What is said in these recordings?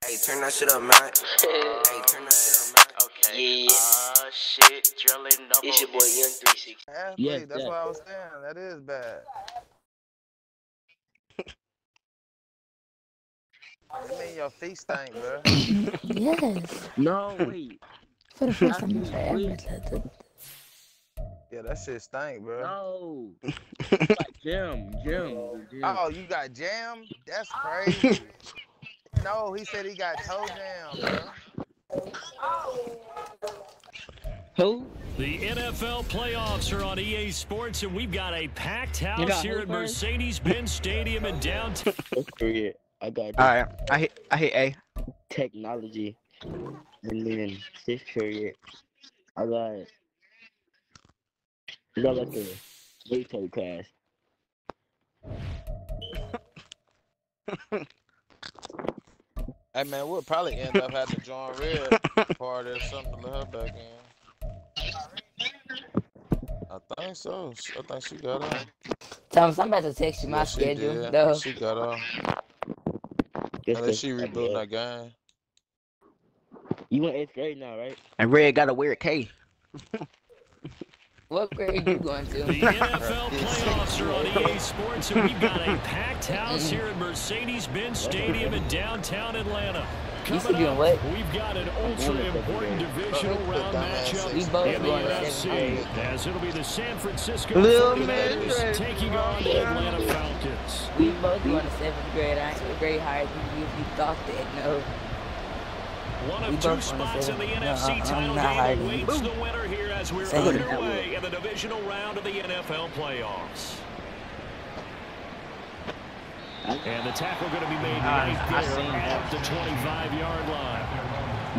Hey, turn that shit up, man. Hey, turn that shit up, man. Okay. Yeah. Shit, drilling double. It's your boy Young 360. Athlete, Yes, that's what I was saying. That is bad. I mean, your feet stink, bro. Yes. No, wait. For the first time ever said that. Yeah, that shit stink, bro. No. Like jam. Oh, you got jam? That's crazy. No, he said he got toe jam, bro. Who? The NFL playoffs are on EA Sports, and we've got a packed house here at Mercedes-Benz Stadium in downtown. Forget. I got All right, I hit A. technology, and then fifth period, I got like a veto class. Hey, man, we'll probably end up having to join Red party or something to let her back in. I think so. I think she got on. Thomas, I'm about to text you my schedule, though. She got on. Unless she rebooting that game. You in 8th grade now, right? And Red got a weird K. What grade you going to? The NFL playoffs are on EA Sports, and we've got a packed house here at Mercedes-Benz Stadium in downtown Atlanta. Coming up, we've got an ultra-important divisional round matchup We both in the going to NFC, 7th grade. as it'll be the San Francisco Little 49ers taking on the Atlanta Falcons. We both going to 7th grade. I ain't a grade higher than you if you thought that, no. One We of two both spots in the no, NFC title game awaits the winner here as we're Second. underway in the divisional round of the NFL playoffs. And the tackle going to be made right there at the 25-yard line.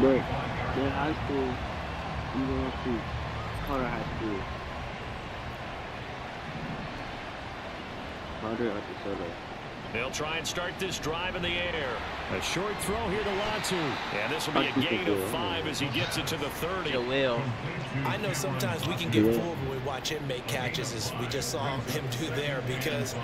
But in high school, you going to Carter High School. Carter at the Soto. They'll try and start this drive in the air. A short throw here to Latu. And this will be a gain of 5 as he gets it to the 30. I know sometimes we can get fooled when we watch him make catches, as we just saw him do there, because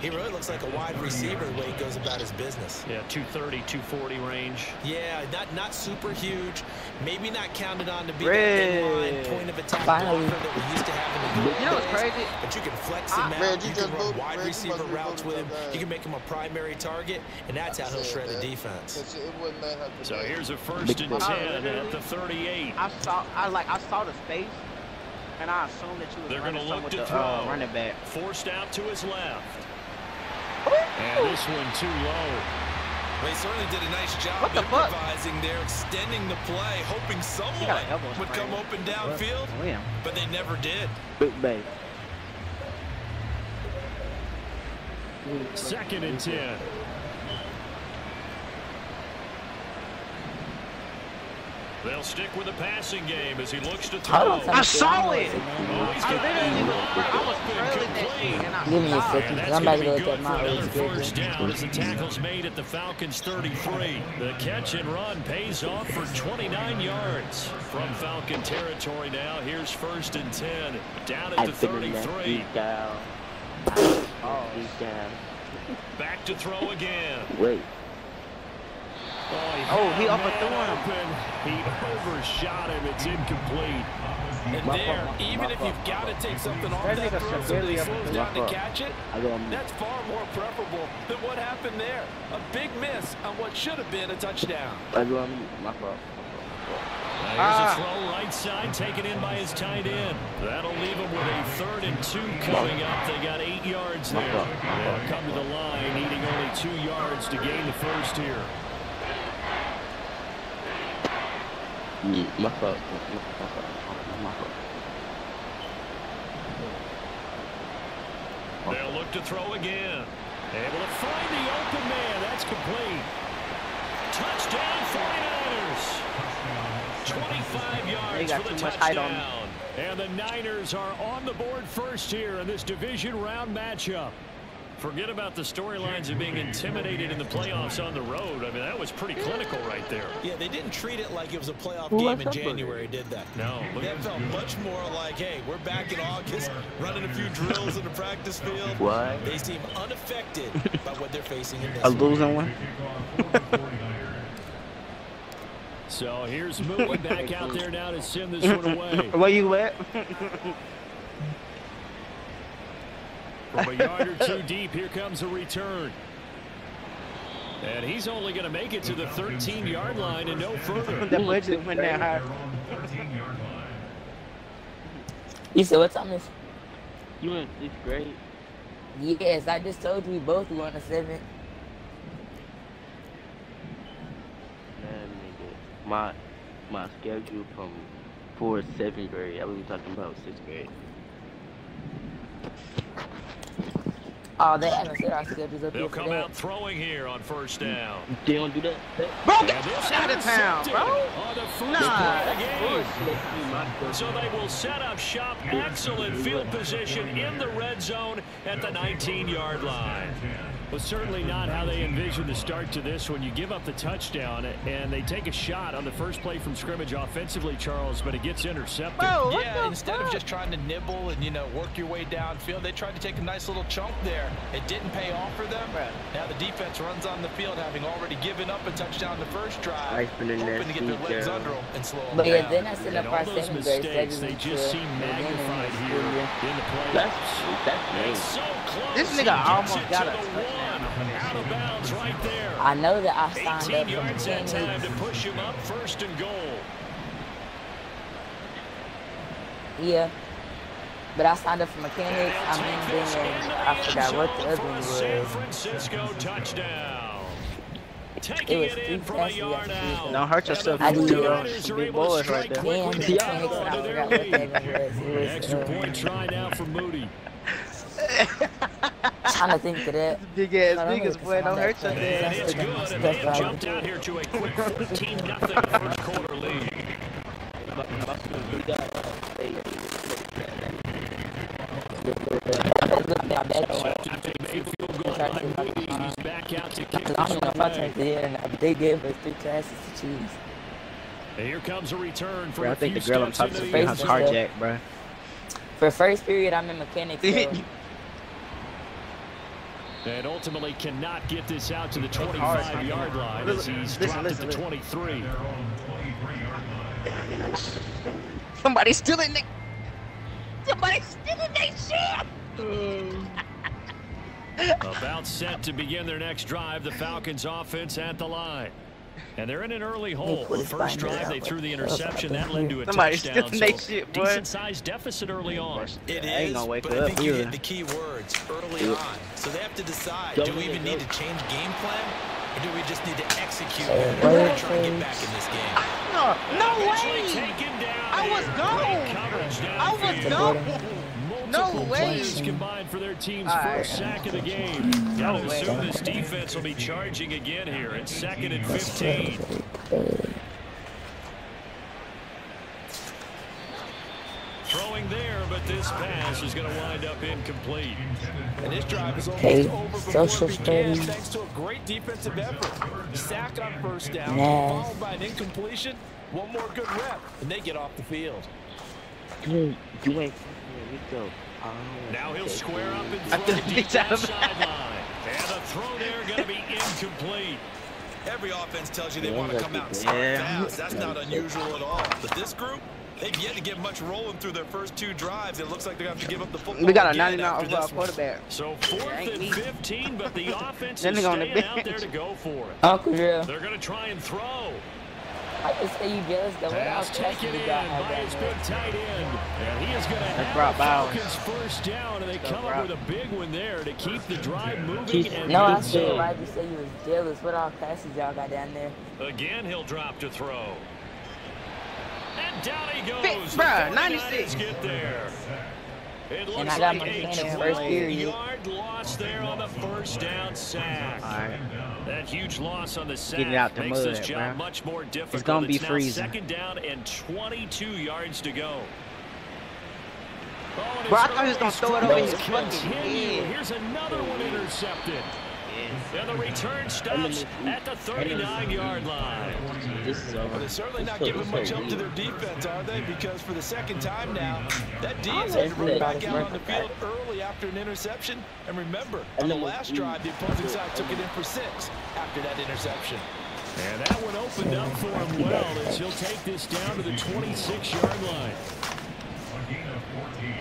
he really looks like a wide receiver the way he goes about his business. Yeah, 230, 240 range. Yeah, not super huge. Maybe not counted on to be that inline point of attack blocker that we used to have in the good You know what's crazy? But you can flex him out. You can run wide receiver routes with him. You can make him a primary target, and that's how he'll shred the defense. So here's a 1st and 10 at the 38. I saw the space, and I assumed that you was They're going to look with to the throw. running back. Forced out to his left. And this one too low. They certainly did a nice job improvising there, extending the play, hoping someone would come open downfield, but they never did. Big Bay. 2nd and 10. They'll stick with the passing game as he looks to throw. I saw it. I was trailing that shit, and I Give me a saw it. second, That's because I'm going about to to be go good get for my another schedule. first down as the tackle's made at the Falcons 33. The catch and run pays off for 29 yards. From Falcon territory now, here's 1st and 10. Down at the 33. Back to throw again. Wait. Oh, he overthrew him. He overshot him. It's incomplete. And there, even if you've got to take something off that throw so that he slows down to catch it, that's far more preferable than what happened there. A big miss on what should have been a touchdown. Here's a throw right side, taken in by his tight end. That'll leave him with a 3rd and 2 coming up. They got 8 yards there. They'll come to the line, needing only 2 yards to gain the first here. My fault. They'll look to throw again. Able to find the open man. That's complete. Touchdown 49ers. 25 yards for the touchdown. And the Niners are on the board first here in this division round matchup. Forget about the storylines of being intimidated in the playoffs on the road. I mean, that was pretty clinical right there. Yeah, they didn't treat it like it was a playoff game in January, did they? No. That felt much more like, hey, we're back in August, running a few drills in the practice field. What? They seem unaffected by what they're facing in this A losing one. So here's Moody back out there now to send this one away. Where you at? From a yard or two deep, here comes a return. And he's only going to make it to the 13-yard line and no further. The budget went that high. You said what time is? You in 6th grade? Yes, I just told you we both were on the 7th. Man, nigga, my schedule from 4th, 7th grade. I was talking about 6th grade. Oh, they haven't set our schedules up They'll yet for come that. out throwing here on first down. They don't do that? Bro, get out of town, bro. On the first Nah, play of the that's game. So they will set up shop. Excellent field position in the red zone at the 19-yard line. Well, certainly not how they envisioned the start to this when you give up the touchdown and they take a shot on the first play from scrimmage offensively, Charles, but it gets intercepted. Bro, Yeah, instead of just trying to nibble and, you know, work your way downfield, they tried to take a nice little chunk there. It didn't pay off for them. Now the defense runs on the field, having already given up a touchdown the first drive, hoping to get their legs under them and slow them But yeah, down. then I set up our All those 7th grade mistakes, schedules they just seem magnified here in the playoffs. That's It's lame. so close. This nigga He gets almost it got to a the touchdown. one. Out of bounds right there. I know that I signed up 18 for yards that time to mechanics. push him up 1st and goal. Yeah. But I signed up for mechanics. I mean, then I forgot what the other one San was. Francisco touchdown. It Taking was it 3 in from a passes yard yesterday. out. Don't hurt yourself, I you did. two. Some big boys right there. Then mechanics, and I forgot what the other one was. Extra point try now for Moody. Trying to think of that. Big ass I don't know, niggas, boy. Don't hurt And yourself. it's good. And they have jumped out here to a quick 14-0 first quarter lead. He's back out to kick I this don't know if I one away. turned it in. They gave us 3 classes to choose. And here comes a return from Bro, I a think the few girl I'm steps talking to into getting the her end zone. carjacked, bro. For first period, I'm in mechanics. So And ultimately cannot get this out to the 25-yard line as he's dropped at the 23. Somebody's stealing the... Somebody's stealing that shit! About set to begin their next drive, the Falcons offense at the line. And they're in an early hole. The first drive, they threw the interception. That led to a Somebody's touchdown. stealing that So shit, boy. decent-sized deficit early on. It I ain't is, gonna wake but I up think you either. hit the key words early on. So they have to decide, do we even need to change game plan, or do we just need to execute and try and get back in this game? No Eventually way! taken down I was here. gone. Great coverage I was downfield. gone! No Multiple way! plays combined for their team's Alright. first sack of the game. Gotta way. assume this defense will be charging again here. It's 2nd and 15. Throwing there, but this pass is going to wind up incomplete. And this drive is Okay, almost over before social it began, studies. thanks to a great defensive effort. Sack on first down, Nice. followed by an incompletion. One more good rep, and they get off the field. You ain't go. Now he'll square up and I throw feel deep big time. down the sideline. And the throw there going to be incomplete. Every offense tells you they want to come out and Yeah. start fast. That's not unusual at all. But this group, they've yet to get much rolling through their first 2 drives. It looks like they're going to have to give up the football. We got a again 99 after overall this one. quarterback. So 4th ain't and me. 15, but the offense That is nigga on the staying out bench. there to go for it. Uncle Drill, They're going to try and throw. I just say you jealous though. What Pass else taken you in got by his big tight end. And he is going to have Brock the Bowers. Falcons first down, and they come Brock. up with a big one there to keep the drive moving. And No, I good said zone. why you say you was jealous. What all classes y'all got down there? Again, he'll drop to throw. And down he goes. Fit, The bruh, 49ers 96. Get there. It looks I got like my a mechanics first period. 12-yard loss there on the first down sack. Alright. That huge loss on the sack Getting out the makes this mud, job bruh. much more difficult. It's gonna be now freezing. 2nd down and 22 yards to go. Oh, and Bro, I his thought he was gonna early throw it over his struggles fucking continue. head. Here's another one intercepted. And the return stops at the 39-yard line. This is over. Well, they're certainly not giving much help to their defense, are they? Because for the second time now, that D has had to run back out on the field early after an interception. And remember, on the last drive, the opposing side took it in for 6 after that interception. And that one opened up for him well as he'll take this down to the 26-yard line. A gain of 14.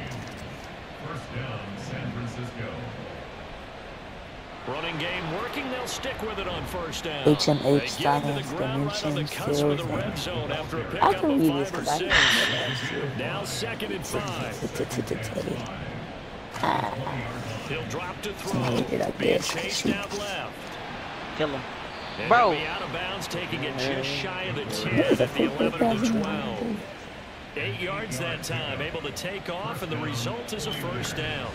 First down, San Francisco. Running game working, they'll stick with it on first down. HMH Science Dimension Skills. I can read this because I can. Now 2nd and 5. He'll drop to throw. Being chased out left. Kill him. And Bro. he'll be out of bounds, taking it just shy of the 10 at the 11 to 12. 8 yards that time, able to take off, and the result is a first down.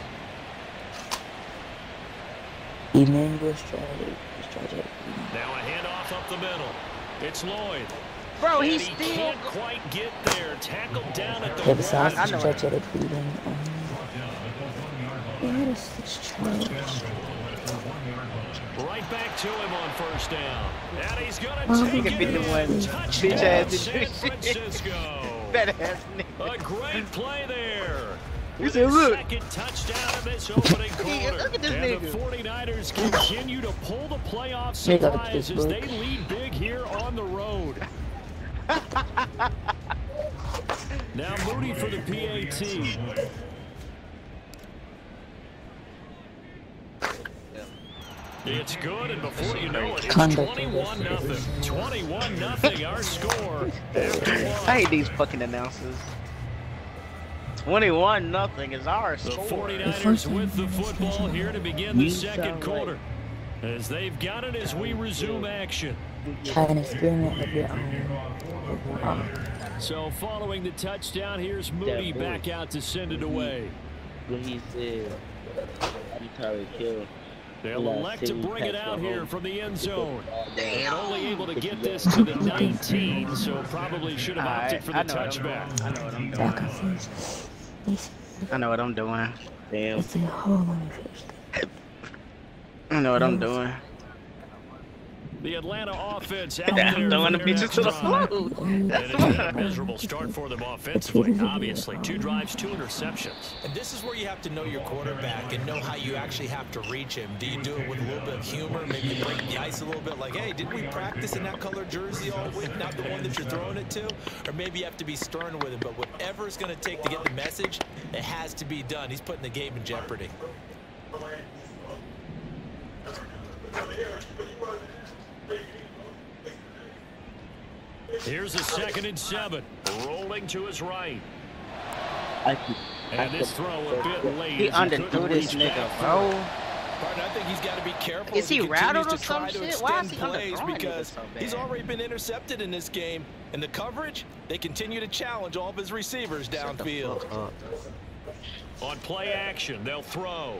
Emmanuel Strategy. Now a handoff up the middle. It's Lloyd. Bro, And he's he still. can't quite get there. Tackled down at the Yeah, besides I the know stretch of the Cleveland. What is this charge? right back to him on first down. And he's going to He take can beat it the in. one Touchdown, bitch ass San Francisco. That ass nigga. A great play there. You With said, his look. second touchdown of this opening quarter. Look at this and nigga. the 49ers continue to pull the playoff They got a surprise as big they book. lead big here on the road. Now Moody for the PAT. It's good, and before you know it, it's 21-0. 21-0 our score after I one. hate these fucking announcers. 21-0 is our The score. 49ers with the football here to begin the second quarter. As they've got it as we resume action. Have an experiment of your own. So following the touchdown, here's Moody back out to send it away. When he said, "I'm tired of kill." They'll elect to bring it out here from the end zone. And only able to get this to the 19, so probably should have opted for the touchback. I know what I'm That doing. confused. I know what I'm doing. Damn. It's a whole lot of fish. I know what I'm doing. The Atlanta offense out I'm there. throwing the for their bitches to the next drive. floor. And it's been a miserable start for them offensively, obviously. 2 drives, 2 interceptions. And this is where you have to know your quarterback and know how you actually have to reach him. Do you do it with a little bit of humor, maybe break the ice a little bit, like, hey, didn't we practice in that color jersey all week, not the one that you're throwing it to? Or maybe you have to be stern with him, but whatever it's going to take to get the message, it has to be done. He's putting the game in jeopardy. Here's a 2nd and 7. Rolling to his right. And this throw a bit late. He as underthrew couldn't this reach nigga, back. bro. Pardon, I think he's got to be careful. Is as he continues rattled to or some try to shit? Why is extend he plays underthrowing niggas because so bad? he's already been intercepted in this game. And the coverage, they continue to challenge all of his receivers downfield. On play action, they'll throw.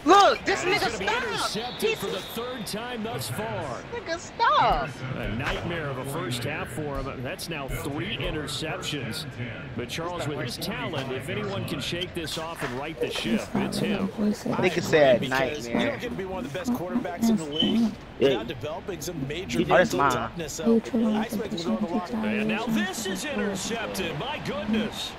Look, this And he's nigga going to be stop. intercepted for the 3rd time thus far. Nigga stop. A nightmare of a first half for him. That's now 3 interceptions. But Charles, with his talent, if anyone can shake this off and right the ship, it's him. Nigga said Because you don't nightmare. get to be one of the best quarterbacks in the league without developing some major Oh, that's mental mine. toughness. So I expect him to go to the locker room. And now this is intercepted. My goodness.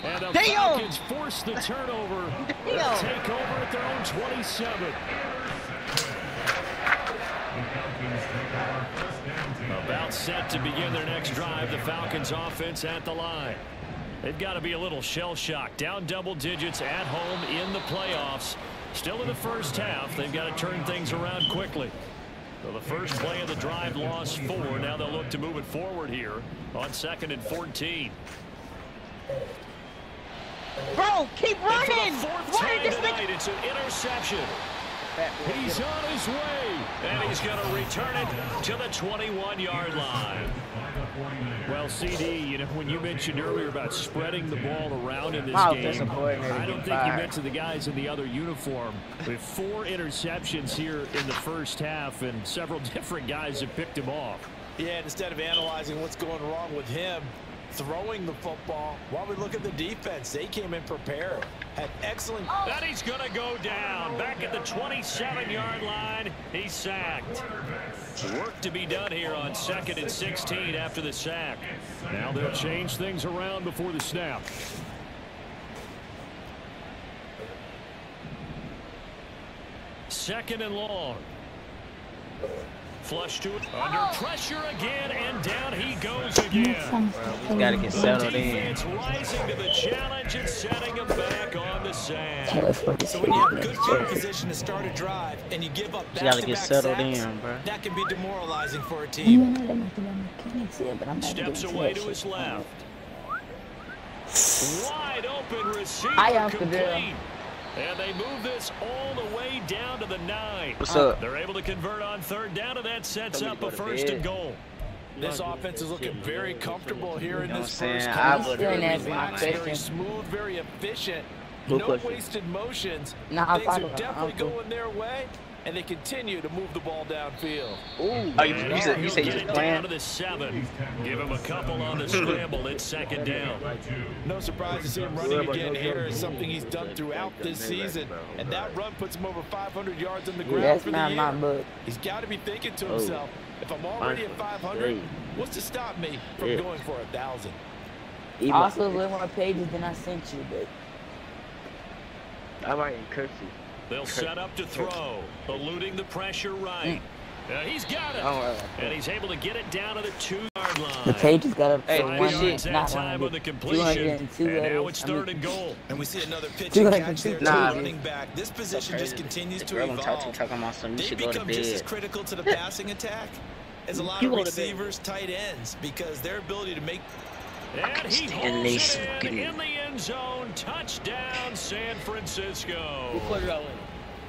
And the Damn! Falcons force the turnover. They'll take over at their own 27. About set to begin their next drive. The Falcons offense at the line. They've got to be a little shell-shocked. Down double digits at home in the playoffs. Still in the first half. They've got to turn things around quickly. So the first play of the drive lost 4. Now they'll look to move it forward here on 2nd and 14. Bro, keep running. And for the 4th Running time this tonight, nigga. it's an interception. He's on his way, and he's going to return it to the 21-yard line. Well, CD, you know, when you mentioned earlier about spreading the ball around in this game, I don't think you meant to the guys in the other uniform. With 4 interceptions here in the first half, and several different guys have picked him off. Yeah, and instead of analyzing what's going wrong with him, throwing the football, while we look at the defense, they came in prepared. Had excellent. And he's going to go down. Back at the 27-yard line, he's sacked. Work to be done here on 2nd and 16 after the sack. Now they'll change things around before the snap. second and long. Flush to it. Under pressure again, and down he goes again. He's got to get settled in. Defense rising to the challenge and setting him back on the sand. So when you have good field position to start a drive and you give up back-to-back sacks, that can be demoralizing for a team. Steps away to his left. Wide open receiver complete. And they move this all the way down to the 9. What's up? They're able to convert on third down, and that sets up a first and goal. This offense is looking very comfortable here in this first quarter. Very smooth, very efficient. No wasted motions. Things are definitely going their way, and they continue to move the ball downfield. Oh, you said he's just playing? To the 7. Give him a couple on the scramble. It's second down. No surprise to see him running again here. Is something he's done throughout this season. And that run puts him over 500 yards on the ground for the year. He's got to be thinking to himself, if I'm already at 500, what's to stop me from going for 1,000? Also, a little more pages than I sent you, but I'm writing cursive. They'll set up to throw, eluding the pressure right. He's got it, and he's able to get it down to the 2-yard line. The pages got up 5 yards that time on the completion, and now it's third and goal. And we see another pitch and catch there to the running back. This position just continues to evolve. They become just as critical to the passing attack as a lot of receivers, tight ends, because their ability to make. And he holds it in the end zone. Touchdown, San Francisco.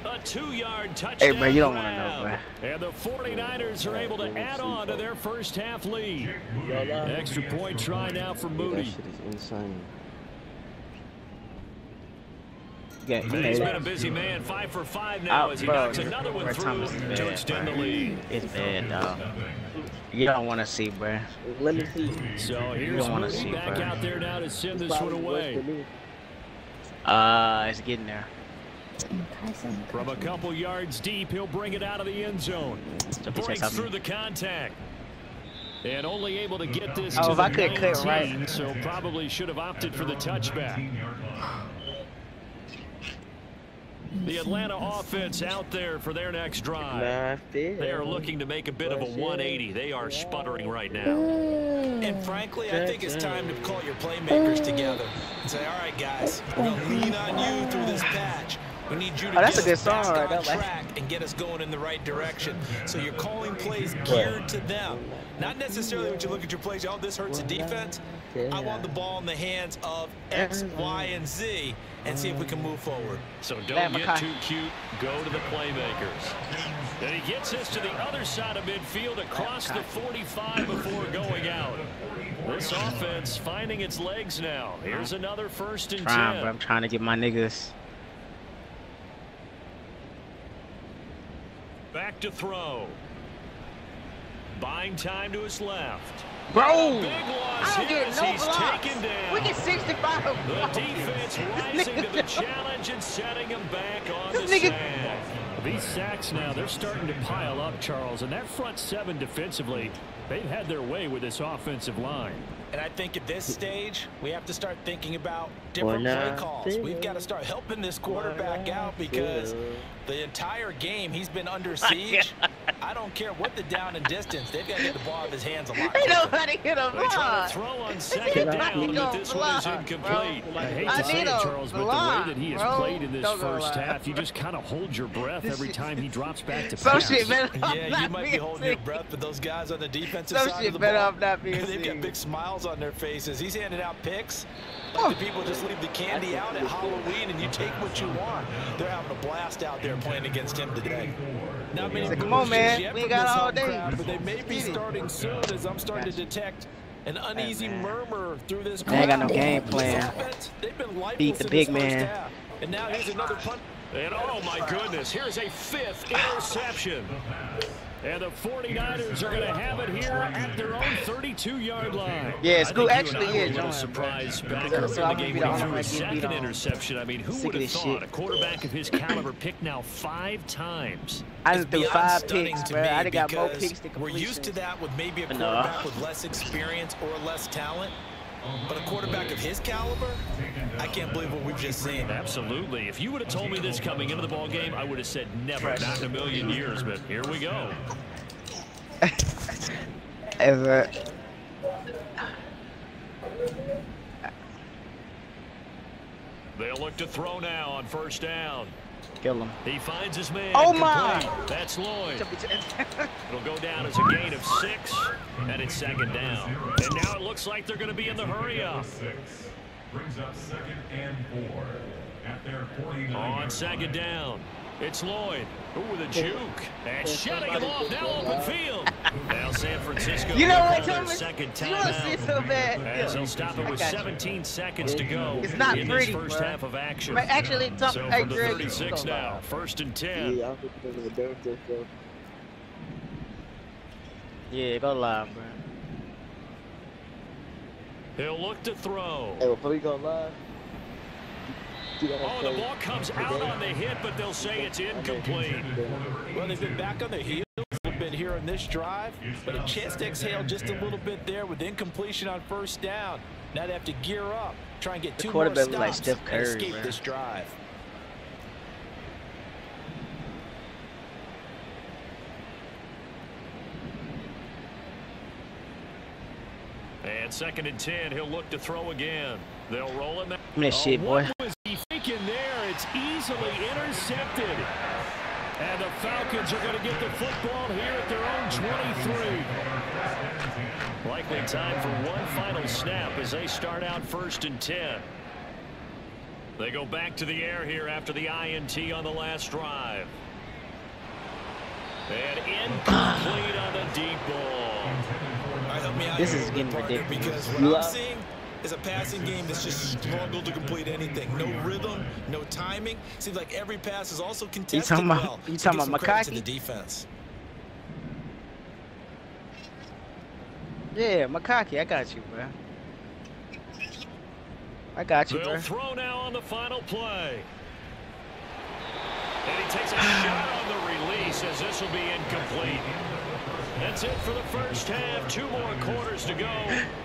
A 2-yard touchdown. Hey, bro, you don't want to know, bro. And the 49ers are able to add on to their first half lead. Extra point try now for Moody. That shit is insane. He's been a busy man, 5 for 5 now as he knocks another one through to extend the lead. It's bad, dog. You don't want to see, bro. Let me see. So here's Moody back out there now to send this one away. It's getting there. From a couple yards deep, he'll bring it out of the end zone. Breaks through the contact. And only able to get this to the 19, so probably should have opted for the touchback. The Atlanta offense out there for their next drive. They are looking to make a bit of a 180. They are sputtering right now. And frankly, I think it's time to call your playmakers together and say, all right, guys, we're going to lean on you through this patch. We need you to get us back on track and get us going in the right direction. So you're calling plays geared to them. Not necessarily when you look at your plays, oh, this hurts the defense. I want the ball in the hands of X, Y, and Z and see if we can move forward. So don't get too cute. Go to the playmakers. And he gets us to the other side of midfield across the 45 before going out. This offense finding its legs now. Here's another 1st and 10. I'm trying to get my niggas. Back to throw. Buying time to his left. Bro! Big loss here as he's taken down. We get 65. The defense rising to the challenge and setting him back on the sand. These sacks now, they're starting to pile up, Charles, and that front 7 defensively, they've had their way with this offensive line. And I think at this stage, we have to start thinking about different play calls. We've got to start helping this quarterback out because the entire game he's been under siege. I don't care what the down and distance. They've got to get the ball out of his hands a lot. They know how to get a They try to throw on second down, but this one is incomplete. I hate to say it, Charles, but the way that he has played in this first half, you just kind of hold your breath every time he drops back to pass. Yeah, you might be holding your breath, but those guys on the defensive side of the ball, they've got big smiles on their faces. He's handing out picks. Like the people just leave the candy out at Halloween and you take what you want. They're having a blast out there playing against him today. Not many come on, man. We got all day. Crowd, but they may be starting soon as I'm starting to detect an uneasy murmur through this crowd. They ain't got no game plan. They've been Beat the big man. And now here's another punt. And oh my goodness, here's a 5th interception. And the 49ers are going to have it here at their own 32-yard line. Yeah, Scoot actually is. A surprise back early in the game when he threw his 2nd interception. I mean, who would have thought a quarterback of his caliber picked now 5 times? I just threw 5 picks, bro. I got more picks than completion. We're used to that with maybe a quarterback with less experience or less talent. But a quarterback of his caliber, I can't believe what we've just seen. Absolutely. If you would have told me this coming into the ball game, I would have said never, not in a million years. But here we go. Ever. They'll look to throw now on first down. Kill him. He finds his man. Oh my! That's Lloyd. It'll go down as a gain of 6, and it's second down. And now it looks like they're going to be in the hurry up. Brings up 2nd and 4 at their 49. On second down, it's Lloyd. Ooh, with a juke. And shutting him off, now open field. Now San Francisco. You know what, Thomas? Second You want to see it so bad? As they'll stop it with 17 seconds to go It's not in pretty, this first bro. half of action. But actually, Tom, So hey, from the Greg, 36 now, 1st and 10. Yeah, go live, bro. He'll look to throw. Hey, before we go live. Oh, the ball comes out on the hit, but they'll say it's incomplete. Well, they've been back on their heels a little bit here on this drive, but a chance to exhale just a little bit there with incompletion on first down. Now they have to gear up, try and get 2 more stops like Steph and Curry, escape bro. this drive. And 2nd and 10, he'll look to throw again. They'll roll him out. That shit, boy. What was he thinking there? It's easily intercepted. And the Falcons are going to get the football here at their own 23. Likely time for one final snap as they start out 1st and 10. They go back to the air here after the INT on the last drive. And incomplete on the deep ball. All right, help me out This here, is getting partner, ridiculous. because what I'm seeing is a passing game that's just struggled to complete anything. No rhythm, no timing. Seems like every pass is also contested talking about- well. you So talking give about some credit to McConkey? the defense. Yeah, Makaki, I got you, bro. I got you, They'll bro. throw now on the final play. And he takes a shot on the release as this will be incomplete. That's it for the first half. 2 more quarters to go.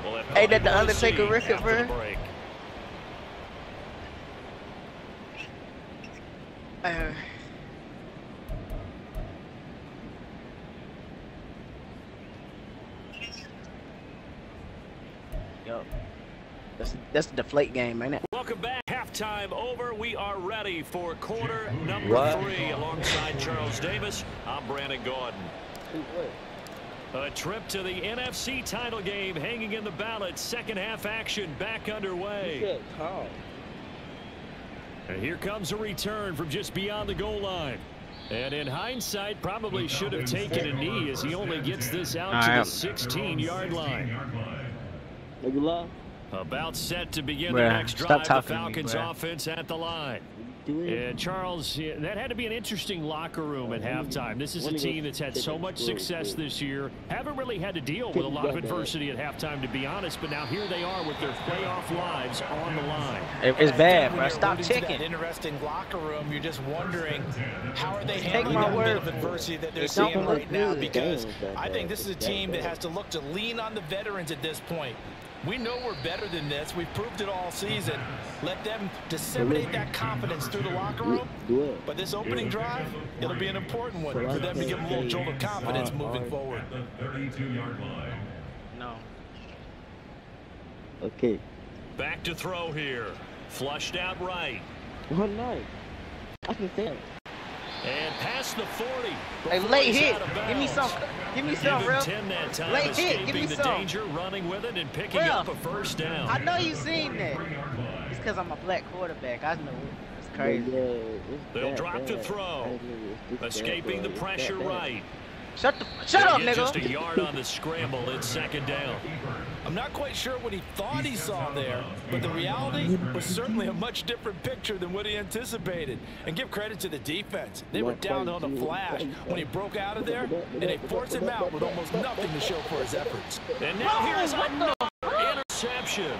We'll have Ain't that the more to Undertaker see record, after the bro? break. Yo, that's the deflate game, ain't it? Welcome back. Halftime over. We are ready for quarter number 3 alongside Charles Davis. I'm Brandon Gordon. A trip to the NFC title game hanging in the balance. Second half action back underway. And here comes a return from just beyond the goal line. And in hindsight, probably should have taken a knee as he only gets this out to the 16-yard line. About set to begin the next drive. The Falcons offense at the line. And Charles, that had to be an interesting locker room at halftime. This is a team that's had so much success this year. Haven't really had to deal with a lot of adversity at halftime, to be honest. But now here they are with their playoff lives on the line. It's bad, bro. Stop That ticking. interesting locker room. You're just wondering how are they Take handling my that word bit of for it. adversity that they're It don't seeing look right now, good. because I think this is a team that has to look to lean on the veterans at this point. We know we're better than this. We've proved it all season. Let them disseminate that confidence through the locker room. But this opening drive, it'll be an important one for them to give them a little jolt of confidence moving forward. At the 32-yard line. No. Okay. Back to throw here. Flushed out right. One night. I can stand. And past the 40. Hey, before late he's hit. out of Give me bounds. some. Give me Give some, him bro. 10 that time, Late hit. Give escaping me the some. danger, running with it, and picking Bro, up a first down. I know you seen that. It's because I'm a black quarterback. I know it. It's crazy. They'll drop to throw. Escaping the pressure right. Shut They'll up, get just a nigga. yard on the scramble. It's second down. I'm not quite sure what he thought he saw there, but the reality was certainly a much different picture than what he anticipated. And give credit to the defense. They were down on the flash when he broke out of there, and they forced him out with almost nothing to show for his efforts. And now here's another interception.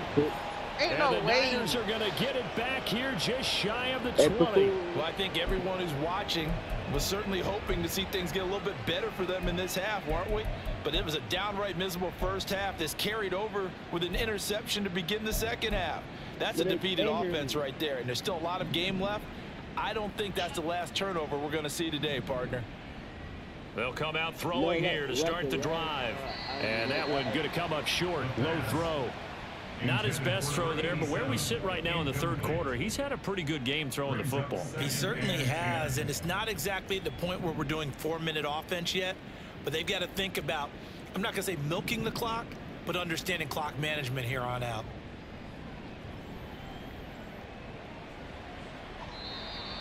Ain't And no the way. Niners are going to get it back here just shy of the 20. Well, I think everyone who's watching Was certainly hoping to see things get a little bit better for them in this half, weren't we? But it was a downright miserable first half. This carried over with an interception to begin the second half. That's a defeated offense right there, and there's still a lot of game left. I don't think that's the last turnover we're going to see today, partner. They'll come out throwing here to start the drive. And that one going to come up short. Low throw. Not his best throw there, but where we sit right now in the third quarter, he's had a pretty good game throwing the football. He certainly has, and it's not exactly at the point where we're doing 4-minute offense yet, but they've got to think about, I'm not going to say milking the clock, but understanding clock management here on out.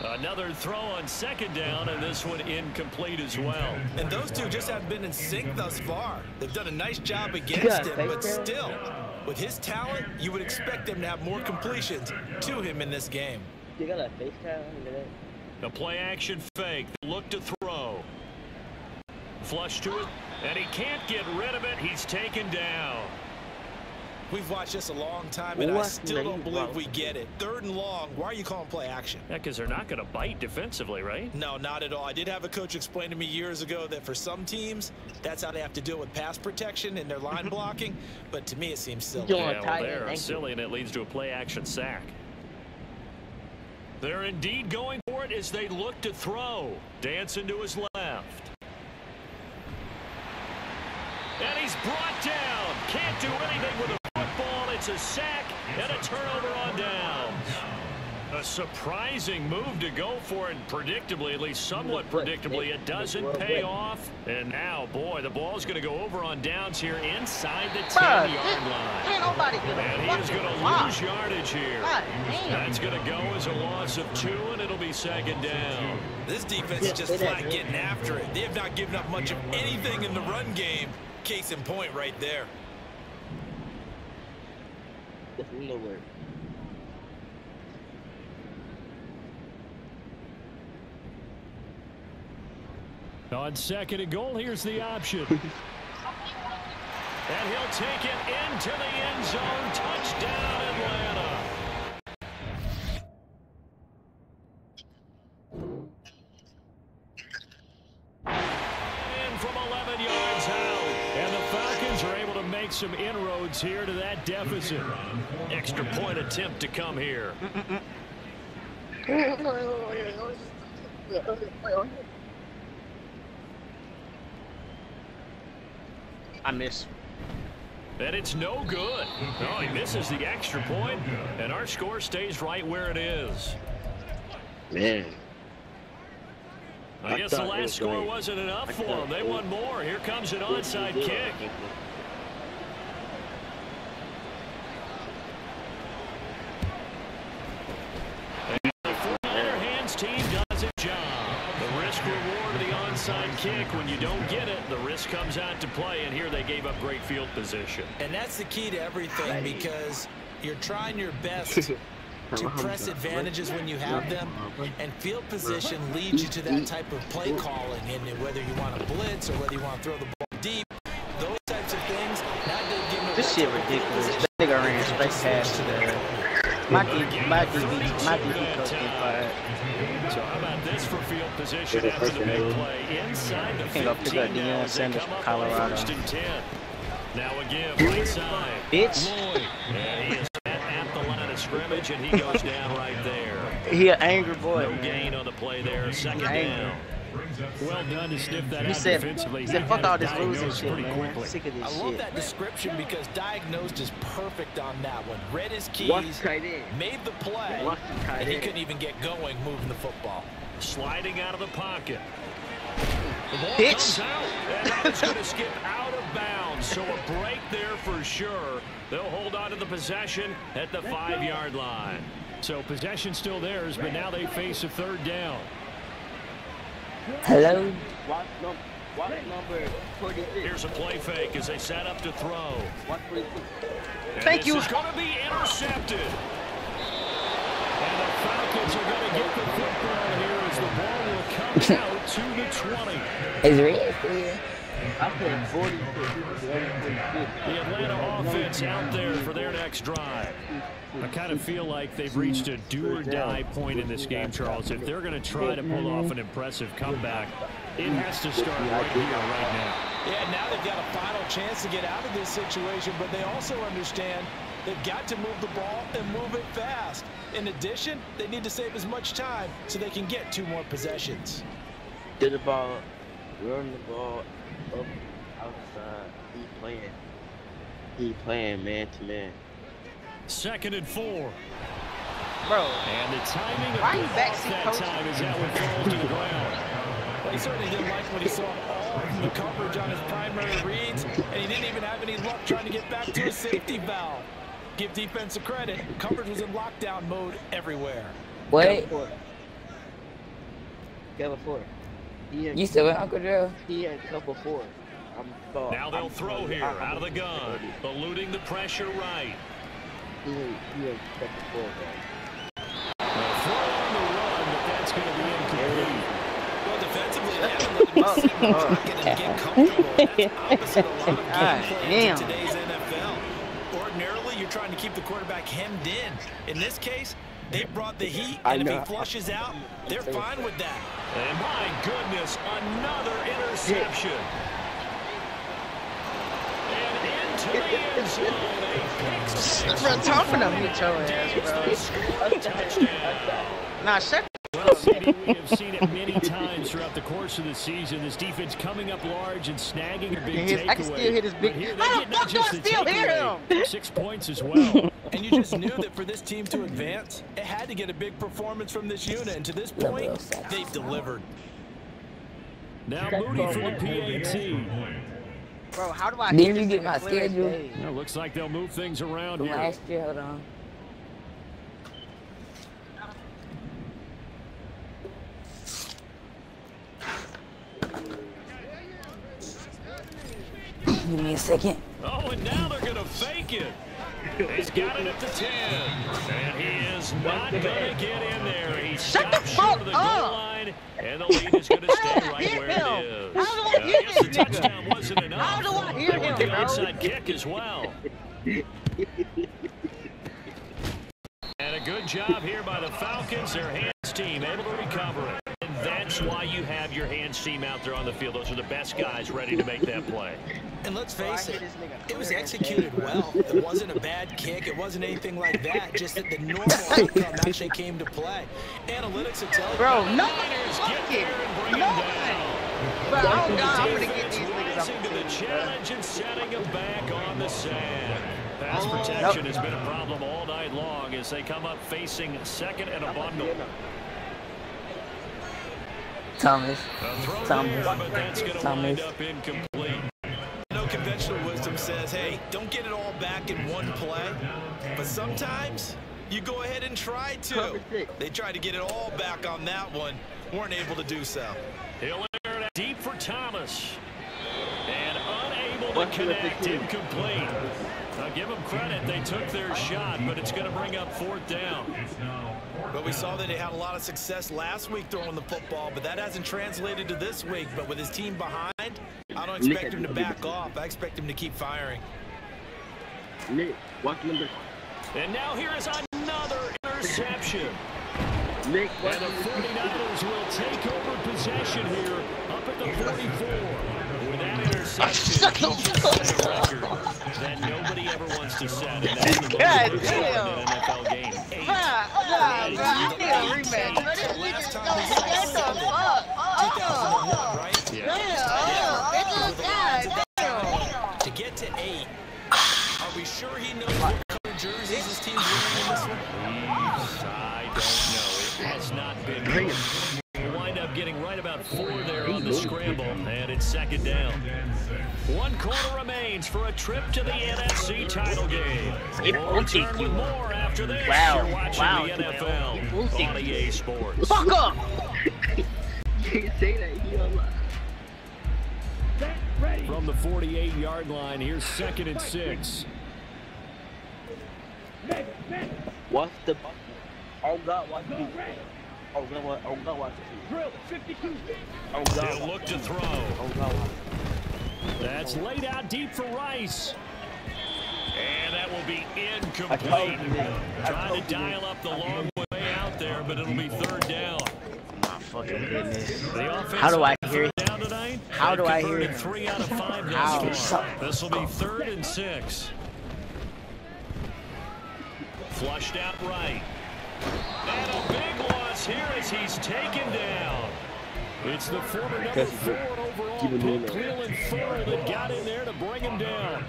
Another throw on second down, and this one incomplete as well. And those two just haven't been in sync thus far. They've done a nice job against him, but still, with his talent, you would expect them to have more completions to him in this game. You got a face towel? The play action fake. Look to throw. Flush to it, and he can't get rid of it. He's taken down. We've watched this a long time, and I still don't believe we get it. 3rd and long. Why are you calling play action? Yeah, because they're not going to bite defensively, right? No, not at all. I did have a coach explain to me years ago that for some teams, that's how they have to deal with pass protection and their line blocking. But to me, it seems silly. Yeah, well, they're silly, and it leads to a play action sack. They're indeed going for it as they look to throw. Dancing to his left. And he's brought down. Can't do anything with a football. It's a sack and a turnover on downs. A surprising move to go for it, predictably, at least somewhat predictably. It doesn't pay off. And now, boy, the ball's going to go over on downs here inside the 10-yard line. Ain't nobody And he is going to lose yardage here. That's going to go as a loss of 2, and it'll be second down. This defense is just flat getting after it. They have not given up much of anything in the run game. Case in point right there. Nowhere. On 2nd and goal, here's the option. And he'll take it into the end zone. Touchdown, Atlanta. In from 11 yards out. And the Falcons are able to make some inroads here to that deficit. Extra point attempt to come here. I miss. And it's no good. Oh, he misses the extra point, and our score stays right where it is. Man. I guess the last score wasn't enough for them. They want more. Here comes an onside kick. And the 49er hands team does its job. The risk reward of the onside kick. When you don't get it, the risk comes out to play, and here they gave up great field position. And that's the key to everything, because you're trying your best to press advantages when you have them, and field position leads you to that type of play calling, and whether you want to blitz or whether you want to throw the ball deep, those types of things. This shit ridiculous. That nigga ran straight past to the my DB coach get fired. So how about this for field position after the big play inside the 15 go pick up Deion Sanders from Colorado. 1st and 10. Now again, right side. Bitch. Lloyd. And he is at the line of scrimmage, and he goes down right there. He an angry boy. No gain on the play there. Second down. Well done to sniff that out defensively. He said, fuck all this losing shit, man. Quickly. Sick of this shit. I love that description because diagnosed is perfect on that one. Read his keys, made the play, and he couldn't even get going moving the football. Sliding out of the pocket. The ball Bitch. comes out, and that is going to skip out of bounds. So a break there for sure. They'll hold on to the possession at the 5-yard line. So possession still theirs, but now they face a 3rd down. Hello? What number 46? Here's a play fake as they set up to throw. Thank you. This is going to be intercepted. And the Falcons are going to get the football here as the ball will come out to the 20. Is Red here? I said 46. The Atlanta offense out there for their next drive. I kind of feel like they've reached a do-or-die point in this game, Charles. If they're going to try to pull off an impressive comeback, it has to start right here, right now. Yeah, now they've got a final chance to get out of this situation, but they also understand they've got to move the ball and move it fast. In addition, they need to save as much time so they can get 2 more possessions. Get the ball, run the ball up outside. He playing man to man. 2nd and 4. Bro. And the timing of Why you the backseat that coach? time is that one falls to the ground. Well, he certainly didn't like what he saw all from the coverage on his primary reads, and he didn't even have any luck trying to get back to his safety valve. Give defense a credit. Coverage was in lockdown mode everywhere. Wait. Cover 4. You still with Uncle Joe? He had cover 4. Now they'll throw here out of the gun, eluding the pressure right. He had cover 4, They'll throw on the run, but that's going to be incomplete. Well, defensively, they haven't let him sit in the pocket and get comfortable. That's opposite a lot of game plans in today's NFL. Ordinarily, you're trying to keep the quarterback hemmed in. In this case, they brought the heat, and if he flushes out, they're fine with that. And my goodness, another interception. And into the end zone, a pick six. Bro, talk for them, hit your ass, bro. Touchdown. Nah, shut. Well, CD, we have seen it many times throughout the course of the season. This defense coming up large and snagging a big takeaway. I can still hit his big. How the fuck do I still hear him? 6 points as well. And you just knew that for this team to advance, it had to get a big performance from this unit. And to this point, they've delivered. Now Moody for the PAT. Bro, how do I Didn't you get my schedule? Well, looks like they'll move things around here. Last year, hold on. Give me a second. Oh, and now they're going to fake it. He's got it at the 10. And he is not going to get in there. He stopped short of the goal line, and the lead is going to stay right where it is. How do I hear I guess the this touchdown wasn't enough. How do I hear They went him, the bro? onside kick as well. And a good job here by the Falcons. Their hands team able to recover it. And that's why you have your hands team out there on the field. Those are the best guys ready to make that play. And let's face it, it was executed well. It wasn't a bad kick. It wasn't anything like that. Just that the normal outcome actually came to play. Analytics are telling Bro, no. Get there and bring him down. Bro, oh God, I'm gonna The get defense these niggas rising up. to the challenge and setting him back on the sand. Pass protection has been a problem all night long as they come up facing second and a bundle. Thomas. But Thomas. that's going to wind up incomplete. no conventional wisdom says, hey, don't get it all back in one play. But sometimes you go ahead and try to. They tried to get it all back on that one. Weren't able to do so. He'll air it deep for Thomas. And unable to connect, incomplete. Now give them credit, they took their shot, but it's going to bring up fourth down. But we saw that he had a lot of success last week throwing the football, but that hasn't translated to this week. But with his team behind, I don't expect him to back off. I expect him to keep firing. Nick, watch number. And now here is another interception. Nick, and the 49ers will take over possession here up at the 44. With that interception, he just set a record that nobody ever wants to set. And that's the most in an NFL game. I need a rematch. Last time we saw 2001, right? Yeah. To get to 8, are we sure he knows what color jerseys his team's wearing in this one? I don't know. It has not been good. We'll wind up getting right about 4 there on the scramble, and it's second down. 1 quarter remains for a trip to the NFC title game. We'll return with more after this. You're watching the NFL on EA Sports. Fuck up! Can't say that. He alive. From the 48-yard line, here's 2nd and 6. What's the... Oh, God, watch the... Oh, God, watch the... He'll look to throw. Oh, God, watch That's laid out deep for Rice. And that will be incomplete. Trying to dial up the long way out there, but it'll be third down. My fucking goodness. How do I hear it? How do I hear it? 3 out of 5 thus far. This will be 3rd and 6. Flushed out right. And a big loss here as he's taken down. It's the former number 4 overall pick, Cleveland Fuller, that got in there to bring him down.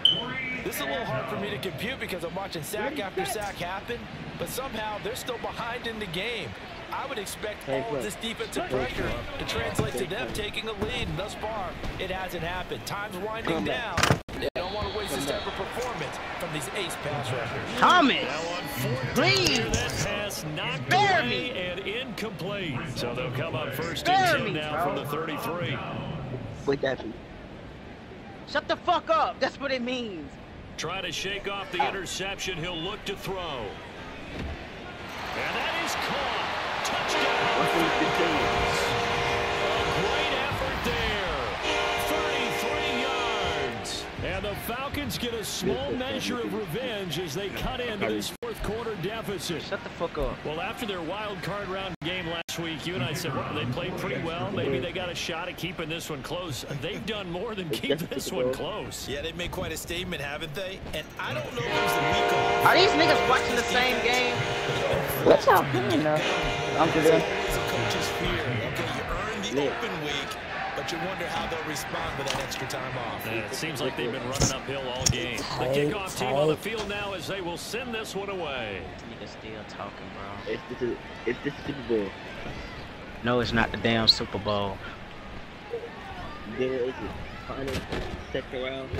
This is a little hard for me to compute because I'm watching sack after sack happen, but somehow they're still behind in the game. I would expect all of this defensive pressure to translate to them taking a lead, and thus far, it hasn't happened. Time's winding down. They don't want to waste this type of performance from these ace pass rushers. Thomas, please. That pass knocked away and incomplete. So they'll come up 1st and 10 now from the 33. Wait, shut the fuck up. That's what it means. Try to shake off the interception. He'll look to throw. And that is caught. Touchdown. A great effort there. 33 yards. And the Falcons get a small measure of revenge as they cut into this 4th quarter deficit. Shut the fuck up. Well, after their wild card round game last week, you and I said, well, they played pretty well. Maybe they got a shot at keeping this one close. They've done more than keep this one close. Yeah, they've made quite a statement, haven't they? And I don't know if there's a week off. Are these niggas watching the same game? What's y'all playing though? Uncle Dan. It's a coach's fear. Okay, you earned the open week, but you wonder how they'll respond with that extra time off. Yeah, it seems like they've been running uphill all game. The kickoff team on the field now as they will send this one away. Niggas still talking, bro. It's the Super Bowl. No, it's not the damn Super Bowl. There is it. Final 2nd round.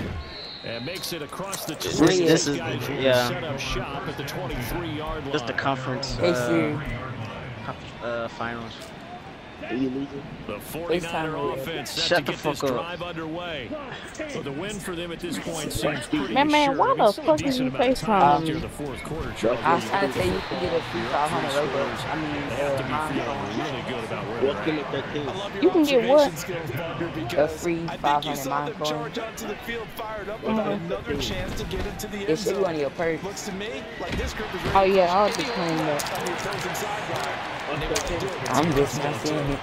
And makes it across the this is set up shop at the 23-yard line. Just the conference finals. Are you losing? The 49er offense set to get this drive underway. So the win for them at this point seems pretty Man, why the fuck did you FaceTime me? The 4th quarter. I was trying to say you can get a free 500 Robux. I mean, really good about where they're you can get what? A free 500 mine coin. Charge onto the field, fired up with another chance to get into the end zone. It should be one of your perks. Looks to me like this group is Oh yeah, I'll just claim that. I'm just not seeing it.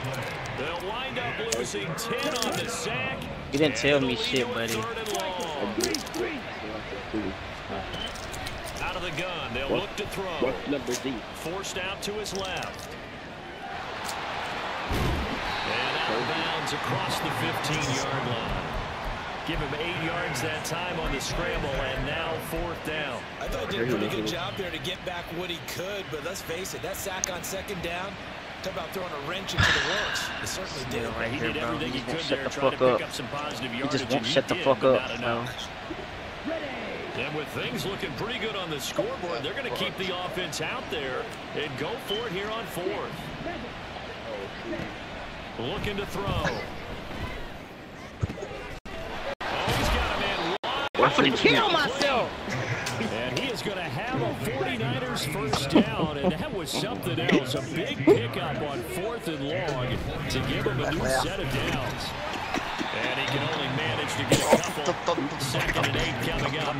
They'll wind up losing 10 on the sack. You didn't tell me shit, buddy. Out of the gun, they'll look to throw. Forced out to his left. And out of bounds across the 15-yard line. Give him 8 yards that time on the scramble, and now 4th down. I thought he did a pretty good job there to get back what he could, but let's face it, that sack on 2nd down, talk about throwing a wrench into the works. It certainly did. Right he here, did bro. everything he could there, Shut the trying fuck to up. pick up some positive You yardage. just won't shut the fuck up, bro. And with things looking pretty good on the scoreboard, they're going to keep the offense out there and go for it here on 4th. Looking to throw. I'm finna kill myself. And he is going to have a 49ers 1st down, and that was something else. A big pickup on 4th and long to give him a new set of downs. And he can only manage to get a couple. 2nd and 8 coming up.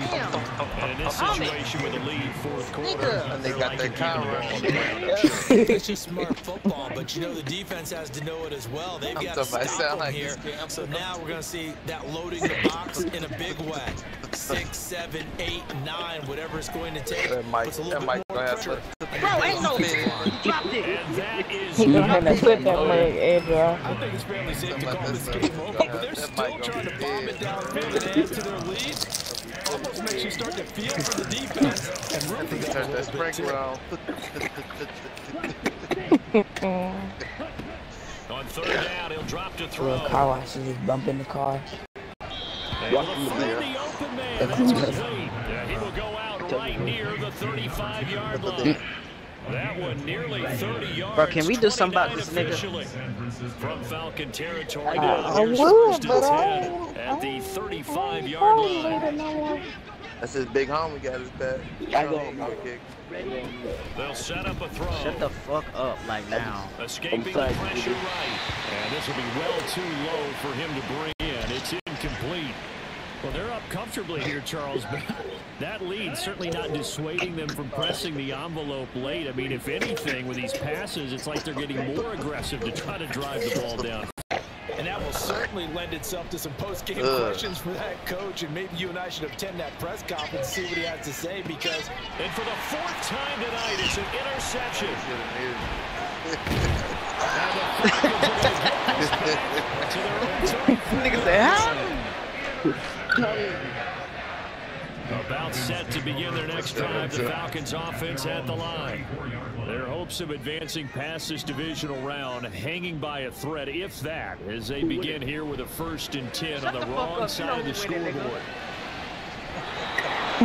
And in this situation with a lead 4th quarter, And they got their camera. It's just smart football, but you know the defense has to know it as well. They've got to stop them here. So now we're going to see that loading the box in a big way. 6, 7, 8, 9, whatever it's going to take. Puts a little bit more pressure. Bro, ain't no dropped it. And that is He's gonna flip that leg edge off. I think it's fairly safe to call this game over, but they're still trying to bomb it downfield and add to their lead. Almost makes you start to feel for the defense and root for them a little bit too. on 3rd down, he'll drop to throw. Little car wash and just bump in the car. The open man. That's complete. Yeah, he will go out right near the 35-yard line. That one nearly 30 yards. Bro, can we do something about this nigga? From Falcon territory. I would, but at the 35-yard line. That's his big homie got his back. They'll set up a throw. Shut the fuck up, like now. Escaping the pressure right. And this will be well too low for him to bring in. It's incomplete. incomplete. Well, they're up comfortably here, Charles, but that lead certainly not dissuading them from pressing the envelope late. I mean, if anything, with these passes, it's like they're getting more aggressive to try to drive the ball down. And that will certainly lend itself to some post-game questions for that coach, and maybe you and I should attend that press conference and see what he has to say, because... And for the 4th time tonight, it's an interception. Nigga said, how? About set to begin their next drive. The Falcons offense at the line. Their hopes of advancing past this divisional round hanging by a thread, if that, as they begin here with a 1st and 10 on the wrong side of the scoreboard. I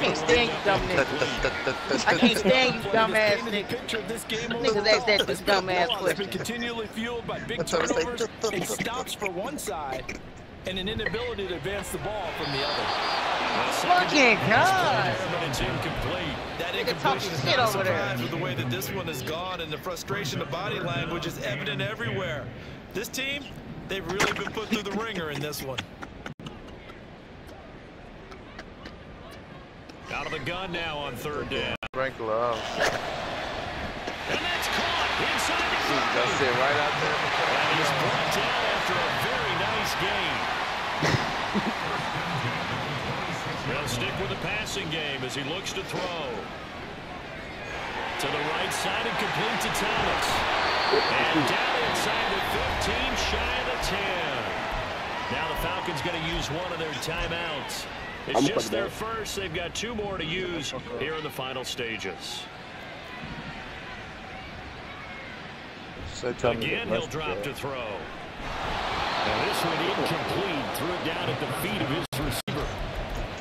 can't stand you, dumb niggas. I can't stand you, dumbass niggas. Niggas ask that this dumbass question. Continually fueled by big turnovers and stops for one side, and an inability to advance the ball from the other. Fucking God! It's incomplete. That incompletion is not a surprise with the way that this one has gone, and the frustration of body language is evident everywhere. This team, they've really been put through the ringer in this one. Out of the gun now on 3rd down. Sprinkler off. And that's caught inside the 5. That's it, right out there. And he's brought down after a very nice gain. They'll stick with the passing game as he looks to throw. To the right side and complete to Thomas. And down inside the 15, shy of the 10. Now the Falcons going to use one of their timeouts. It's just their first. They've got 2 more to use here in the final stages. Again, he'll drop to throw. And this one incomplete. Threw it down at the feet of his receiver.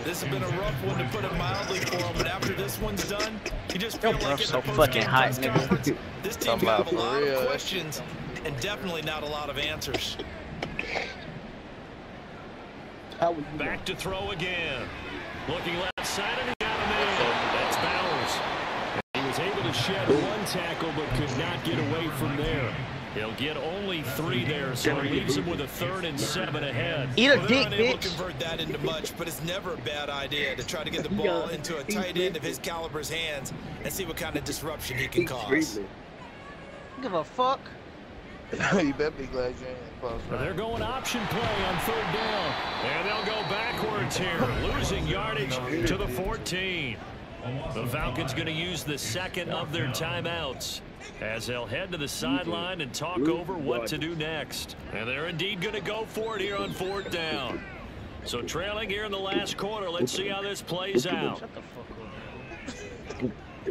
This has been a rough one, to put it mildly, for him, but after this one's done, you just feel like so fucking hot, nigga. This team have a lot of questions and definitely not a lot of answers. Back to throw again. Looking left side, and he got him in. That's Bowers. He was able to shed one tackle, but could not get away from there. He'll get only 3 there, so it leaves him with a 3rd and 7 ahead. Eat a dick, bitch. To convert that into much, but it's never a bad idea to try to get the ball into a tight end of his caliber's hands and see what kind of disruption he can cause. Give a fuck. You better be glad you ain't close. But they're going option play on 3rd down. And they'll go backwards here, losing yardage to the 14. The Falcons going to use the 2nd of their timeouts as they'll head to the sideline and talk over what to do next. And they're indeed going to go for it here on 4th down. So trailing here in the last quarter, let's see how this plays out.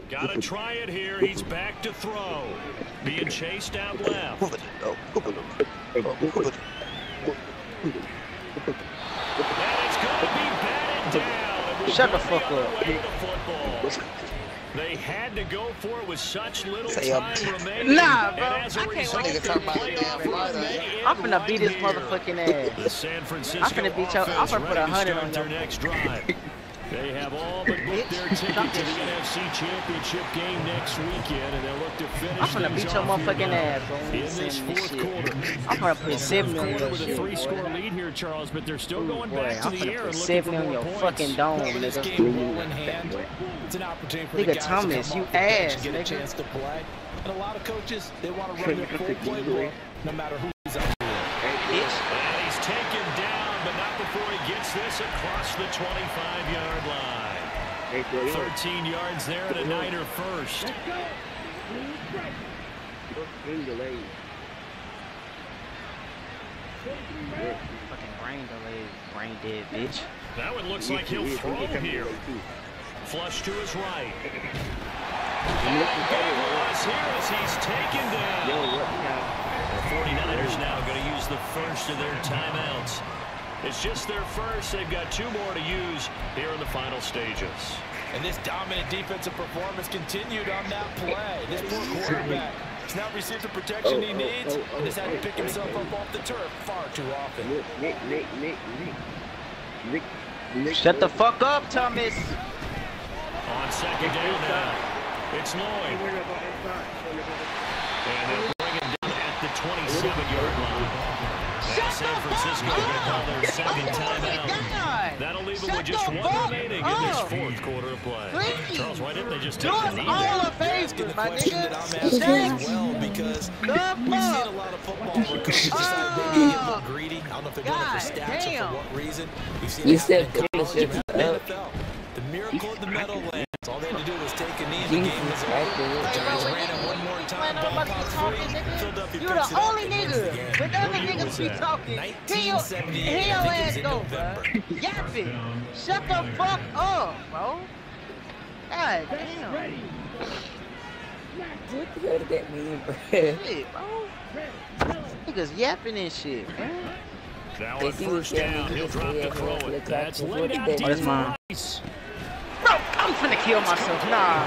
Got to try it here. He's back to throw. Being chased out left. And it's going to be batted down. Shut the fuck up. They had to go for it with such little time remaining. Nah, bro. I can't wait to play I'm finna beat his motherfucking ass. The San Francisco I'm finna beat your. I'm finna put 100 on their your next drive. They have all but booked their ticket to the NFC Championship game next weekend, and they'll look to finish. I'm finna beat your motherfucking ass, bro. In this 4th quarter. I'm finna put 70 on your with a shit. 3-score lead here, Charles, but they're still going back to the air and looking for 70 on more your points. fucking dome, This nigga. game roll in hand. It's an opportunity for the Nigga guys Thomas, to come you off the bench ass, and get a nigga. chance to play. And a lot of coaches, they want to run their full playbook no matter who's up to it. And he's taken down, but not before he gets this across the 25-yard line. 13 yards there and a Niner first. Fucking brain delayed, brain dead, bitch. That one looks like he'll throw here. Flush to his right. Big loss here as he's taken down. The 49ers now going to use the first of their timeouts. It's just their first. They've got 2 more to use here in the final stages. And this dominant defensive performance continued on that play. This poor quarterback has not received the protection he needs and has had to pick himself up off the turf far too often. Shut the fuck up, Thomas. On 2nd down now, it's Lloyd. And they'll bring him down at the 27-yard line. San Francisco going to call their second timeout. That'll leave them with just one remaining in this fourth quarter of play. Charles, why didn't they just take the knee there? Asking the question that I'm asking as well, because we've seen a lot of football where coaches decide maybe to get a little greedy. I don't know if they're doing it for stats or for what reason. We've seen it happen in college and the NFL. The miracle of the Meadowlands. All they had to do was take a knee and the game was over. The Giants ran it one more time. Ball caught free. Philadelphia You're the only nigga. When other niggas be talking, here your ass go, bro. Yapping. Shut the fuck up, bro. God damn. What the hell did that mean, bro? Shit, bro. Niggas yapping and shit, man. Now on first down, he'll drop the throw it. That's laid out deep. That's mine. Bro, I'm finna kill myself. Nah.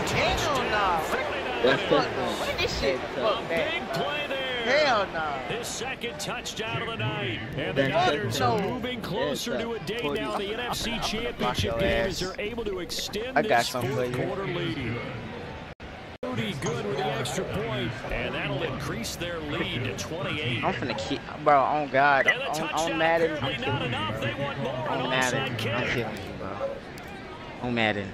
Hell nah. Where this shit? Fuck Big play there. Hell nah. His second touchdown of the night. And the Niners are moving closer to a day now. The NFC Championship game as they're able to extend this fourth quarter lead. Pretty good with the extra point, and that'll increase their lead to 28. I'm finna keep, bro. On God, on Madden. I'm killing you. On Madden, I'm killing you, bro. On Madden.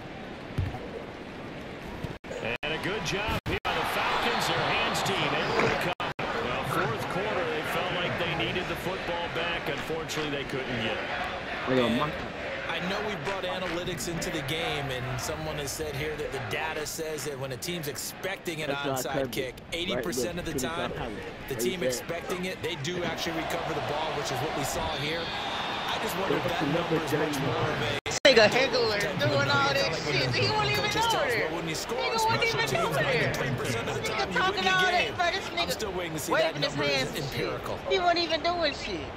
And a good job here by the Falcons, their hands team, able to recover. Well, fourth quarter, they felt like they needed the football back. Unfortunately, they couldn't get it. I know we brought analytics into the game, and someone has said here that the data says that when a team's expecting an onside kick, 80% of the time, the team expecting it, they do actually recover the ball, which is what we saw here. I just wonder if that number is much more of a... Nigga Higgler doing all that shit. He wasn't even know there. When he scores, Nigga wasn't even know there. 3% of the time, Nigga talking all that, bro. This I'm still waiting to see waving that his number hands is and shit. empirical. He wasn't even doing shit.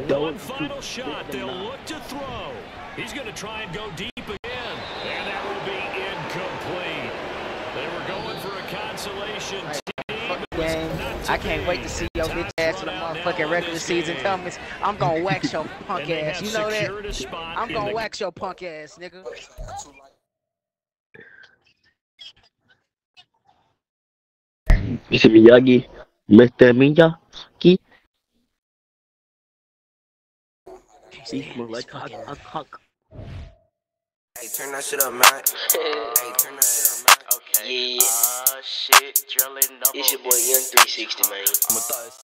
One final shot. They'll look to throw. He's going to try and go deep again. And that will be incomplete. They were going for a consolation game. I can't wait to see your bitch ass in the motherfucking regular season. Tell me, I'm going to wax your punk ass. You know that? I'm going to wax your punk ass, nigga. Mr. Miyagi, Mr. Miyagi. He smell like hawk. Hey, turn that shit up, man. Hey, turn that shit up, man. Okay. Yeah. Shit. Drilling double. It's your boy Young 360, man.